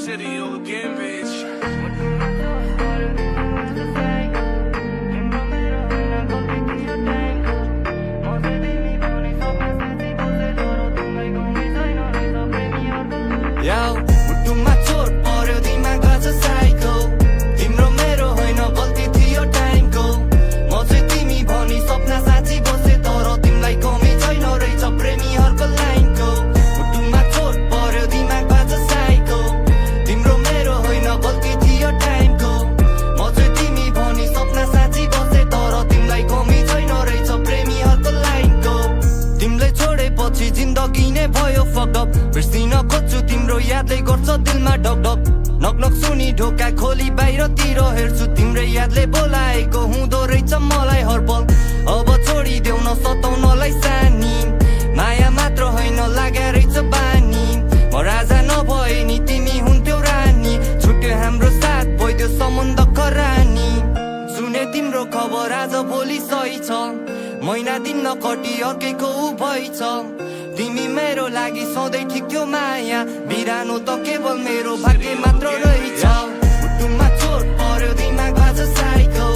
city, you again, bitch. मुटुमा चोट पर्यो दिमागमा छ साइको तिम्रो मेरो होइन गल्ती थियो टाइमको म चाहिँ तिमी भनी सपना साँची बसे तर तिमीलाई कमी छैन रहेछ प्रेमीहरूको लाइनको मुटुमा चोट पर्यो दिमागमा छ साइको तिम्रो मेरो होइन गल्ती थियो टाइमको म चाहिँ तिमी भनी सपना साँची बसे तर तिमीलाई कमी छैन रहेछ प्रेमीहरूको लाइनको तिमीलाई छोडेपछि जिन्दगी नै भयो फकअप बिर्सिन खोज्छु तिम्रो यादले गर्छ दिलमा ढकढक नकनक सुनि ढोका खोली बाहिरतिर हेर्छु तिम्रै यादले बोलाएको हुँदो रहेछ मलाई हरपल अब छोडिदेऊ न सताउनलाई सानी माया मात्र होइन लाग्या रहेछ बानी म राजा नभए नि तिमी हुन्थ्यौ रानी छुट्यो हाम्रो साथ भइदियो सम्बन्ध खरानी सुने तिम्रो खबर आज भोलि सही छ महिना दिन नकटी अर्कैको उ भइछ तिमी मेरो लागि सधैँ ठिक थियो माया बिरानो त केवल मेरो भाग्य मात्र रहेछ मुटुमा चोट पर्यो दिमागमा छ साइको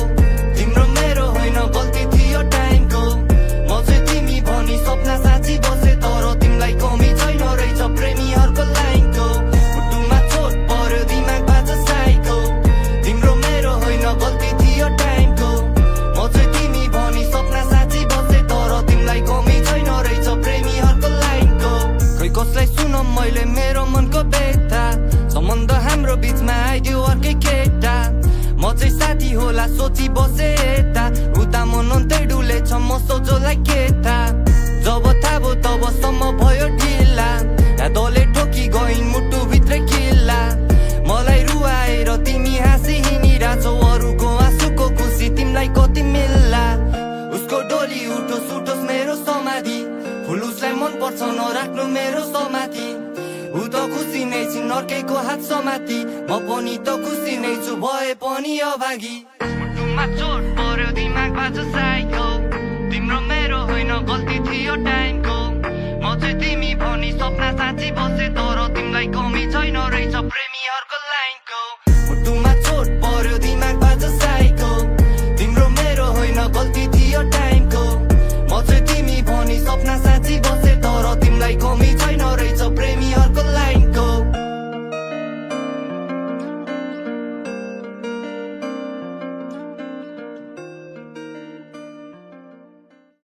तिम्रो मेरो होइन गल्ती थियो टाइमको म चाहिँ तिमी भनी सपना साँची बसे तर तिमीलाई कमी छैन रहेछ प्रेमीहरूको लाइनको मुटुमा चोट पर्यो दिमागमा छ साइको तिम्रो मेरो होइन गल्ती थियो टाइमको म चाहिँ तिमी भनी सपना साँची बसे तर तिमीलाई कमी छैन रहेछ प्रेमीहरूको लाइनको खै कसलाई सुनम मैले मेरो मनको व्यथा सम्बन्ध हाम्रो बिचमा आइदियो अर्कै केटा म चाहिँ साथी होला सोची बसे यता उता मन अन्तै डुलेछ म सोझोलाई केटा जब थाहा भयो तबसम्म भयो ढिला यादले ठोकी गइन् मुटुभित्रै किल्ला मलाई रुवाएर तिमी हाँसी हिँडिरहेछौ अरूको आँसुको खुसी तिमीलाई कति मिल्ला उसको डोली उठोस् उठोस् मेरो समाधि फुल उसलाई मन पर्छ नराख्नु मेरो समाधि ऊ त खुसी नै छिन् अर्कैको हात समाति म पनि त खुसी नै छु भए पनि अभागी मुटुमा चोट पर्यो दिमागमा छ साइको तिम्रो मेरो होइन गल्ती थियो टाइमको म चाहिँ तिमी भनी सपना साँची बसे तर तिमीलाई कमी छैन रहेछ